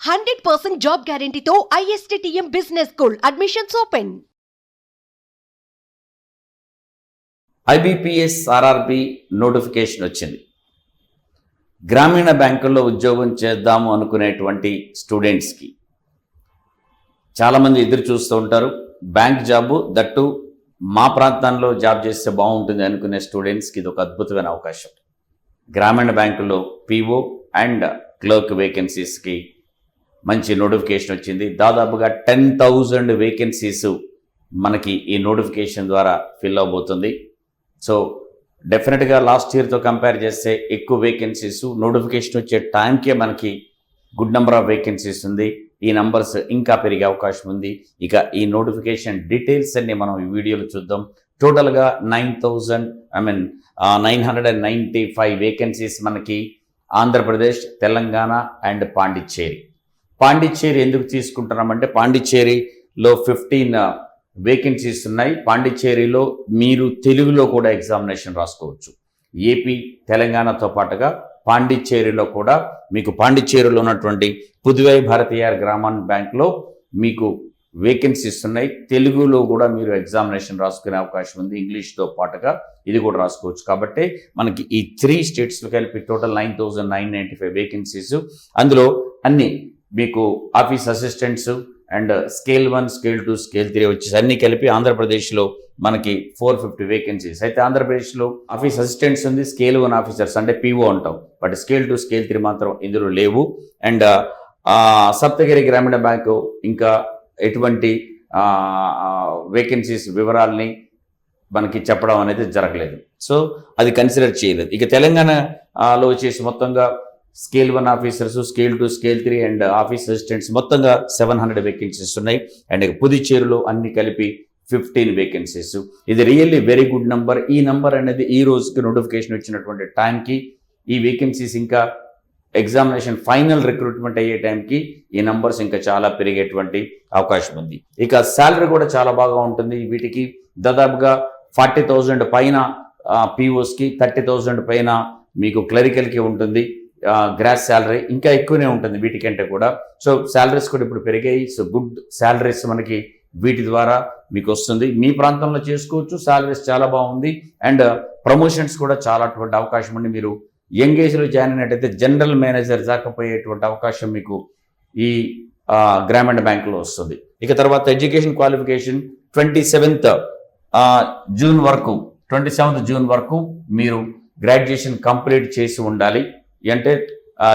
100% job గ్యారంటీతో ISTTM business school admissions open. IBPS RRB notification వచ్చింది. గ్రామీణ బ్యాంకుల్లో ఉద్యోగం చేద్దాము అనుకునేటువంటి స్టూడెంట్స్కి చాలామంది ఎదురు చూస్తూ ఉంటారు. బ్యాంక్ జాబు దట్టు మా ప్రాంతంలో జాబ్ చేస్తే బాగుంటుంది అనుకునే స్టూడెంట్స్కి ఇది ఒక అద్భుతమైన అవకాశం. గ్రామీణ బ్యాంకుల్లో PO అండ్ క్లర్క్ వేకెన్సీస్కి మంచి నోటిఫికేషన్ వచ్చింది. దాదాపుగా 10,000 వేకెన్సీస్ మనకి ఈ నోటిఫికేషన్ ద్వారా ఫిల్ అవబోతుంది. సో డెఫినెట్గా లాస్ట్ ఇయర్తో కంపేర్ చేస్తే ఎక్కువ వేకెన్సీస్, నోటిఫికేషన్ వచ్చే టైంకే మనకి గుడ్ నెంబర్ ఆఫ్ వేకెన్సీస్ ఉంది. ఈ నంబర్స్ ఇంకా పెరిగే అవకాశం ఉంది. ఇక ఈ నోటిఫికేషన్ డీటెయిల్స్ అన్ని మనం ఈ వీడియోలో చూద్దాం. టోటల్గా 995 వేకెన్సీస్ మనకి ఆంధ్రప్రదేశ్, తెలంగాణ అండ్ పాండిచ్చేరి ఎందుకు తీసుకుంటున్నామంటే పాండిచ్చేరిలో 15 వేకెన్సీస్ ఉన్నాయి. పాండిచ్చేరిలో మీరు తెలుగులో కూడా ఎగ్జామినేషన్ రాసుకోవచ్చు. ఏపీ, తెలంగాణతో పాటుగా పాండిచ్చేరిలో కూడా మీకు పాండిచ్చేరిలో ఉన్నటువంటి పుదువై భారతీయర్ గ్రామీణ బ్యాంక్లో మీకు వేకెన్సీస్ ఉన్నాయి. తెలుగులో కూడా మీరు ఎగ్జామినేషన్ రాసుకునే అవకాశం ఉంది. ఇంగ్లీష్తో పాటుగా ఇది కూడా రాసుకోవచ్చు. కాబట్టి మనకి ఈ 3 స్టేట్స్లో కలిపి టోటల్ 9,995 వేకెన్సీస్. అందులో అన్ని మీకు office assistants and scale 1, scale 2, scale 3 వచ్చేసి అన్నీ కలిపి ఆంధ్రప్రదేశ్లో మనకి 450 వేకెన్సీస్. అయితే ఆంధ్రప్రదేశ్లో ఆఫీస్ అసిస్టెంట్స్ ఉంది, స్కేల్ 1 ఆఫీసర్స్ అంటే PO అంటాం. బట్ స్కేల్ 2, స్కేల్ 3 మాత్రం ఇందులో లేవు. అండ్ సప్తగిరి గ్రామీణ బ్యాంకు ఇంకా ఎటువంటి వేకెన్సీస్ వివరాలని మనకి చెప్పడం అనేది జరగలేదు. సో అది కన్సిడర్ చేయలేదు. ఇక తెలంగాణలో వచ్చేసి మొత్తంగా scale 1 officers, scale 2, scale 3 and office assistants మొత్తంగా 700 వేకెన్సీస్ ఉన్నాయి. అండ్ పుదుచ్చేరిలో అన్ని కలిపి 15 వేకెన్సీస్. ఇది రియల్లీ వెరీ గుడ్ నంబర్. ఈ నంబర్ అనేది ఈ రోజుకి నోటిఫికేషన్ వచ్చినటువంటి టైంకి ఈ వేకెన్సీస్ ఇంకా ఎగ్జామినేషన్ ఫైనల్ రిక్రూట్మెంట్ అయ్యే టైంకి ఈ నంబర్స్ ఇంకా చాలా పెరిగేటువంటి అవకాశం ఉంది. ఇక శాలరీ కూడా చాలా బాగా ఉంటుంది. వీటికి దాదాపుగా 40,000 పైన POస్కి, 30,000 పైన మీకు క్లరికల్కి ఉంటుంది. గ్రాస్ శాలరీ ఇంకా ఎక్కువనే ఉంటుంది వీటికంటే కూడా. సో శాలరీస్ కూడా ఇప్పుడు పెరిగాయి. సో గుడ్ శాలరీస్ మనకి వీటి ద్వారా మీకు వస్తుంది. మీ ప్రాంతంలో చేసుకోవచ్చు. శాలరీస్ చాలా బాగుంది. అండ్ ప్రమోషన్స్ కూడా చాలా అటువంటి అవకాశం ఉంది. మీరు యంగ్ ఏజ్లో జాయిన్ అయినట్టయితే జనరల్ మేనేజర్ దాకపోయేటువంటి అవకాశం మీకు ఈ గ్రామీణ బ్యాంకులో వస్తుంది. ఇక తర్వాత ఎడ్యుకేషన్ క్వాలిఫికేషన్ 27th జూన్ వరకు మీరు గ్రాడ్యుయేషన్ కంప్లీట్ చేసి ఉండాలి. అంటే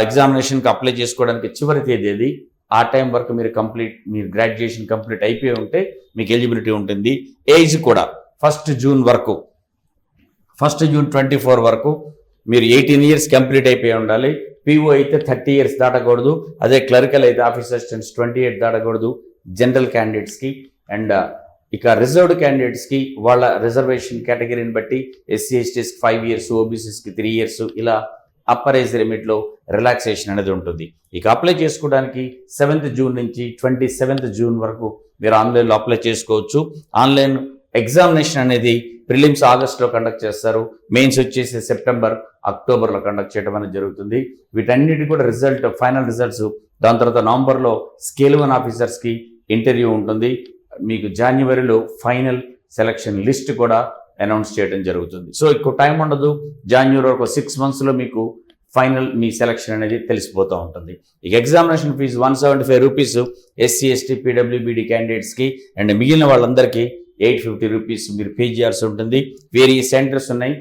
ఎగ్జామినేషన్కి అప్లై చేసుకోవడానికి చివరి తేదీ అది. ఆ టైం వరకు మీరు గ్రాడ్యుయేషన్ కంప్లీట్ అయిపోయి ఉంటే మీకు ఎలిజిబిలిటీ ఉంటుంది. ఏజ్ కూడా 1 జూన్ 24 వరకు మీరు 18 ఇయర్స్ కంప్లీట్ అయిపోయి ఉండాలి. PO అయితే 30 ఇయర్స్ దాటకూడదు. అదే క్లరికల్ అయితే ఆఫీస్ అసిస్టెంట్స్ 28 దాటకూడదు జనరల్ క్యాండిడేట్స్కి. అండ్ ఇక రిజర్వ్డ్ క్యాండిడేట్స్కి వాళ్ళ రిజర్వేషన్ కేటగిరీని బట్టి SC STస్కి 5 ఇయర్స్, OBCస్కి 3 ఇయర్స్, ఇలా అప్పర్ ఏజ్ లిమిట్లో రిలాక్సేషన్ అనేది ఉంటుంది. ఇక అప్లై చేసుకోవడానికి 7th జూన్ నుంచి 27th జూన్ వరకు మీరు ఆన్లైన్లో అప్లై చేసుకోవచ్చు. ఆన్లైన్ ఎగ్జామినేషన్ అనేది ప్రిలిమ్స్ ఆగస్టులో కండక్ట్ చేస్తారు. మెయిన్స్ వచ్చేసి సెప్టెంబర్, అక్టోబర్లో కండక్ట్ చేయడం అనేది జరుగుతుంది. వీటన్నిటి కూడా ఫైనల్ రిజల్ట్స్ దాని తర్వాత నవంబర్లో స్కేల్ 1 ఆఫీసర్స్కి ఇంటర్వ్యూ ఉంటుంది. మీకు జనవరిలో ఫైనల్ సెలక్షన్ లిస్ట్ కూడా అనౌన్స్ చేయడం జరుగుతుంది. సో ఎక్కువ టైం ఉండదు. జనవరి వరకు 6 monthsలో మీకు ఫైనల్ మీ సెలక్షన్ అనేది తెలిసిపోతూ ఉంటుంది. ఇక examination fee 175 rupees SC ST PWBD క్యాండిడేట్స్కి. అండ్ మిగిలిన వాళ్ళందరికీ 850 రూపీస్ మీరు పే చేయాల్సి ఉంటుంది. వేరియస్ సెంటర్స్ ఉన్నాయి.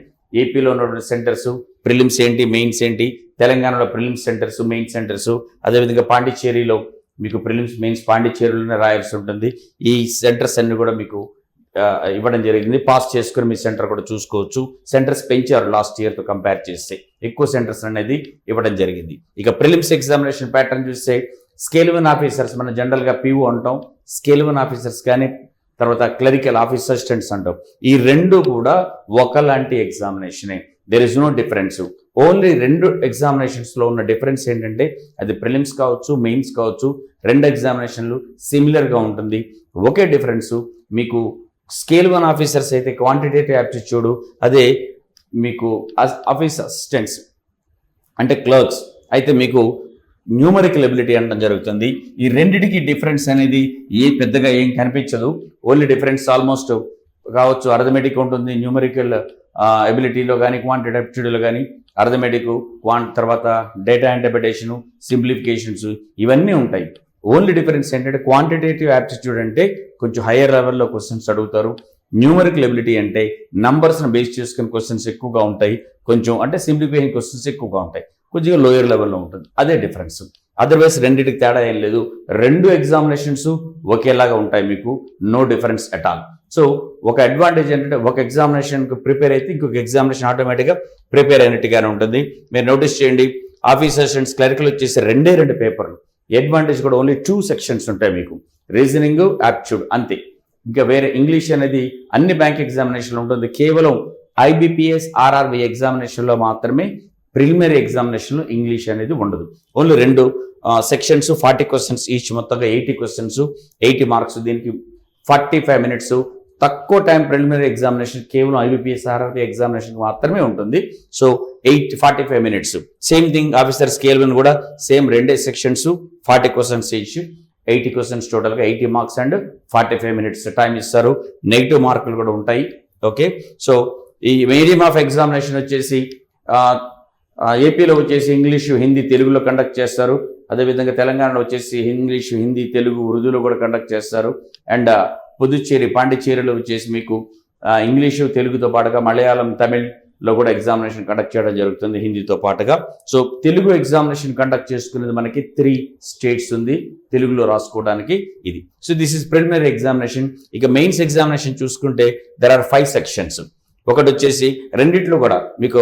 ఏపీలో ఉన్న సెంటర్స్ ప్రిలిమ్స్ ఏంటి, మెయిన్స్ ఏంటి, తెలంగాణలో ప్రిలిమ్స్ సెంటర్స్, మెయిన్ సెంటర్స్, అదేవిధంగా పాండిచ్చేరిలో మీకు ప్రిలిమ్స్, మెయిన్స్ పాండిచ్చేరిలోనే రాయాల్సి ఉంటుంది. ఈ సెంటర్స్ అన్ని కూడా మీకు ఇవ్వడం జరిగింది. పాస్ చేసుకుని మీ సెంటర్ కూడా చూసుకోవచ్చు. సెంటర్స్ పెంచారు లాస్ట్ ఇయర్తో కంపేర్ చేస్తే. ఎక్కువ సెంటర్స్ అనేది ఇవ్వడం జరిగింది. ఇక ప్రిలిమ్స్ ఎగ్జామినేషన్ ప్యాటర్న్ చూస్తే స్కేల్ 1 ఆఫీసర్స్ మనం జనరల్గా PO అంటాం. స్కేల్ 1 ఆఫీసర్స్ కానీ తర్వాత క్లరికల్ ఆఫీస్ అసిస్టెంట్స్ అంటాం. ఈ రెండు కూడా ఒకలాంటి ఎగ్జామినేషనే. There is no difference. Only 2 ఎగ్జామినేషన్స్లో ఉన్న డిఫరెన్స్ ఏంటంటే అది ప్రిలిమ్స్ కావచ్చు, మెయిన్స్ కావచ్చు, 2 ఎగ్జామినేషన్లు సిమిలర్గా ఉంటుంది. ఒకే డిఫరెన్స్ మీకు స్కేల్ 1 ఆఫీసర్స్ అయితే క్వాంటిటేటివ్ యాప్టిట్యూడ్, అదే మీకు ఆఫీస్ అసిస్టెంట్స్ అంటే క్లర్క్స్ అయితే మీకు న్యూమరికల్ ఎబిలిటీ అనడం జరుగుతుంది. ఈ రెండిటికి డిఫరెన్స్ అనేది పెద్దగా ఏం కనిపించదు. ఓన్లీ డిఫరెన్స్ ఆల్మోస్ట్ కావచ్చు అర్థమెటిక్ ఉంటుంది న్యూమరికల్ ఎబిలిటీలో కానీ క్వాంటిటేటివ్ యాప్టిట్యూడ్లో కానీ అర్థమెటిక్ తర్వాత డేటా ఇంటర్ప్రిటేషను సింప్లిఫికేషన్స్ ఇవన్నీ ఉంటాయి. ఓన్లీ డిఫరెన్స్ ఏంటంటే క్వాంటిటేటివ్ యాప్టిట్యూడ్ అంటే కొంచెం హయ్యర్ లెవెల్లో క్వశ్చన్స్ అడుగుతారు. న్యూమరికల్ ఎబిలిటీ అంటే నంబర్స్ని బేస్ చేసుకుని క్వశ్చన్స్ ఎక్కువగా ఉంటాయి. కొంచెం అంటే సింప్లిఫికేషన్ క్వశ్చన్స్ ఎక్కువగా ఉంటాయి. కొద్దిగా లోయర్ లెవెల్లో ఉంటుంది. అదే డిఫరెన్స్. అదర్వైజ్ రెండింటికి తేడా ఏం లేదు. రెండు ఎగ్జామినేషన్స్ ఒకేలాగా ఉంటాయి. మీకు no difference at all. So ఒక అడ్వాంటేజ్ ఏంటంటే ఒక ఎగ్జామినేషన్కి ప్రిపేర్ అయితే ఇంకొక ఎగ్జామినేషన్ ఆటోమేటిక్గా ప్రిపేర్ అయినట్టుగానే ఉంటుంది. మీరు నోటీస్ చేయండి, ఆఫీస్ అసిస్టెంట్స్ క్లరికల్ వచ్చేసి రెండు పేపర్లు. అడ్వాంటేజ్ కూడా ఓన్లీ 2 సెక్షన్స్ ఉంటాయి మీకు, రీజనింగ్, యాప్టిట్యూడ్ అంతే. ఇంకా వేరే ఇంగ్లీష్ అనేది అన్ని బ్యాంక్ ఎగ్జామినేషన్లో ఉంటుంది. కేవలం IBPS RRB ఎగ్జామినేషన్లో మాత్రమే ప్రిలిమినరీ ఎగ్జామినేషన్లో ఇంగ్లీష్ అనేది ఉండదు. ఓన్లీ 2 సెక్షన్స్ 40 క్వశ్చన్స్ ఈచ్, మొత్తంగా 80 క్వశ్చన్స్ 80 మార్క్స్. దీనికి 45 మినిట్స్. తక్కువ టైం ప్రిలిమినరీ ఎగ్జామినేషన్ కేవలం IBPS RRB ఎగ్జామినేషన్ మాత్రమే ఉంటుంది. So 45 minutes. Same thing officer scale 1 కూడా same 2 sections 40 questions each, 80 questions టోటల్గా 80 మార్క్స్ అండ్ 45 మినిట్స్ టైం ఇస్తారు. నెగిటివ్ మార్కులు కూడా ఉంటాయి. ఓకే, సో ఈ మీడియం ఆఫ్ ఎగ్జామినేషన్ వచ్చేసి ఏపీలో వచ్చేసి ఇంగ్లీషు, హిందీ, తెలుగులో కండక్ట్ చేస్తారు. అదేవిధంగా తెలంగాణలో వచ్చేసి ఇంగ్లీషు, హిందీ, తెలుగు, ఉర్దూలో కూడా కండక్ట్ చేస్తారు. అండ్ పుదుచ్చేరి, పాండిచ్చేరిలో వచ్చేసి మీకు ఇంగ్లీషు, తెలుగుతో పాటుగా మలయాళం, తమిళ్లో కూడా ఎగ్జామినేషన్ కండక్ట్ చేయడం జరుగుతుంది హిందీతో పాటుగా. సో తెలుగు ఎగ్జామినేషన్ కండక్ట్ చేసుకునేది మనకి 3 స్టేట్స్ ఉంది తెలుగులో రాసుకోవడానికి ఇది. So this is preliminary examination. ఇక మెయిన్స్ ఎగ్జామినేషన్ చూసుకుంటే దెర్ ఆర్ 5 సెక్షన్స్. ఒకటి వచ్చేసి రెండిట్లో కూడా మీకు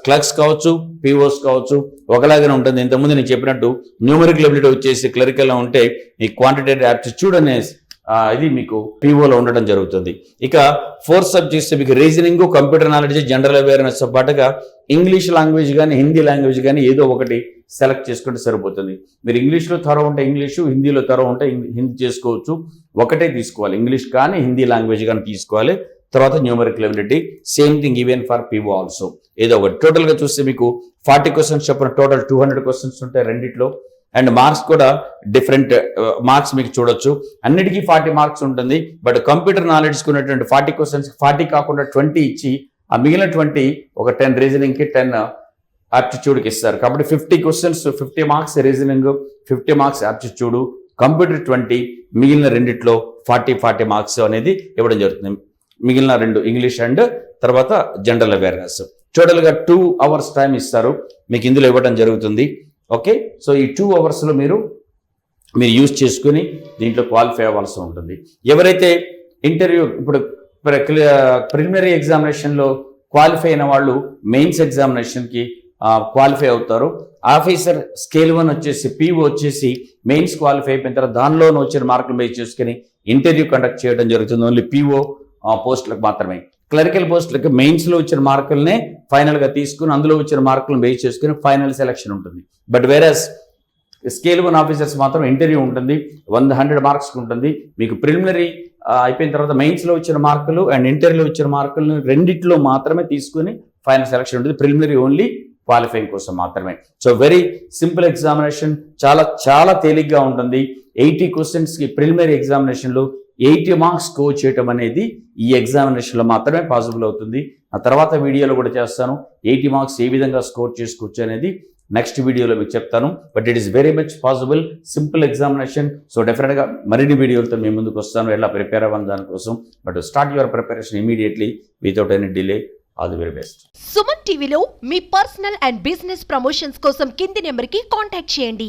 క్లర్క్స్ కావచ్చు, POs కావచ్చు ఒకలాగానే ఉంటుంది. ఇంతకుముందు నేను చెప్పినట్టు న్యూమరికల్ ఎబిలిటీ వచ్చేసి క్లరికల్లో ఉంటే ఈ క్వాంటిటేటివ్ యాప్టిట్యూడ్ అనే ఇది మీకు POలో ఉండడం జరుగుతుంది. ఇక 4 సబ్జెక్ట్స్ మీకు reasoning, computer knowledge, general awareness పాటుగా ఇంగ్లీష్ లాంగ్వేజ్ కానీ హిందీ లాంగ్వేజ్ కానీ ఏదో ఒకటి సెలెక్ట్ చేసుకుంటే సరిపోతుంది. మీరు ఇంగ్లీష్లో త్వర ఉంటే ఇంగ్లీషు, హిందీలో త్వర ఉంటే హిందీ చేసుకోవచ్చు. ఒకటే తీసుకోవాలి, ఇంగ్లీష్ కానీ హిందీ లాంగ్వేజ్ కానీ తీసుకోవాలి. తర్వాత numerical ability same thing even for PO also ఏదో ఒకటి. టోటల్గా చూస్తే మీకు 40 క్వశ్చన్స్ చెప్పిన టోటల్ 200 క్వశ్చన్స్ ఉంటాయి రెండిట్లో. అండ్ మార్క్స్ కూడా డిఫరెంట్ మార్క్స్ మీకు చూడొచ్చు. అన్నిటికీ 40 మార్క్స్ ఉంటుంది. బట్ కంప్యూటర్ నాలెడ్జ్కి ఉన్నటువంటి 40 క్వశ్చన్స్ 40 కాకుండా 20 ఇచ్చి ఆ మిగిలిన 20 ఒక 10 రీజనింగ్కి 10 యాప్టిట్యూడ్కి ఇస్తారు. కాబట్టి 50 questions 50 marks reasoning, 50 marks aptitude, computer 20, మిగిలిన రెండిట్లో 40 మార్క్స్ అనేది ఇవ్వడం జరుగుతుంది. మిగిలిన 2 ఇంగ్లీష్ అండ్ తర్వాత జనరల్ అవేర్నెస్. టోటల్గా 2 అవర్స్ టైం ఇస్తారు మీకు ఇందులో ఇవ్వడం జరుగుతుంది. ఓకే, సో ఈ 2 అవర్స్లో మీరు యూజ్ చేసుకుని దీంట్లో క్వాలిఫై అవ్వాల్సి ఉంటుంది. ఎవరైతే ఇంటర్వ్యూ ఇప్పుడు ప్రిలిమినరీ ఎగ్జామినేషన్లో క్వాలిఫై అయిన వాళ్ళు మెయిన్స్ ఎగ్జామినేషన్కి క్వాలిఫై అవుతారు. ఆఫీసర్ స్కేల్ 1 వచ్చేసి PO వచ్చేసి మెయిన్స్ క్వాలిఫై అయిపోయిన తర్వాత దానిలోనే వచ్చిన మార్కులు బేస్ చేసుకుని ఇంటర్వ్యూ కండక్ట్ చేయడం జరుగుతుంది. ఓన్లీ PO పోస్టులకు మాత్రమే. క్లరికల్ పోస్టులకు మెయిన్స్లో వచ్చిన మార్కులనే ఫైనల్గా తీసుకుని అందులో వచ్చిన మార్కులను బేస్ చేసుకుని ఫైనల్ సెలక్షన్ ఉంటుంది. బట్ వేరస్ స్కేల్ 1 ఆఫీసర్స్ మాత్రం ఇంటర్వ్యూ ఉంటుంది, 100 మార్క్స్కి ఉంటుంది. మీకు ప్రిలిమినరీ అయిపోయిన తర్వాత మెయిన్స్లో వచ్చిన మార్కులు అండ్ ఇంటర్వ్యూలో వచ్చిన మార్కులను రెండిట్లో మాత్రమే తీసుకుని ఫైనల్ సెలక్షన్ ఉంటుంది. ప్రిలిమినరీ ఓన్లీ క్వాలిఫైయింగ్ కోసం మాత్రమే. సో వెరీ సింపుల్ ఎగ్జామినేషన్, చాలా తేలిగ్గా ఉంటుంది. 80 క్వశ్చన్స్కి ప్రిలిమినరీ ఎగ్జామినేషన్లో 80 మార్క్స్ స్కోర్ చేయటం అనేది ఈ ఎగ్జామినేషన్లో మాత్రమే పాసిబుల్ అవుతుంది. ఆ తర్వాత వీడియోలో కూడా చేస్తాను 80 మార్క్స్ ఏ విధంగా స్కోర్ చేసుకోవచ్చు అనేది నెక్స్ట్ వీడియోలో మీకు చెప్తాను. But it is very much possible, simple examination. So డెఫినెట్గా మరిన్ని వీడియోలతో మీ ముందుకు వస్తాను ఎలా ప్రిపేర్ అవ్వాలి దానికోసం. But start your preparation immediately without any delay. All the very best. Suman టీవీలో మీ పర్సనల్ అండ్ బిజినెస్ ప్రమోషన్స్ కోసం కింది నెంబర్కి కాంటాక్ట్ చేయండి.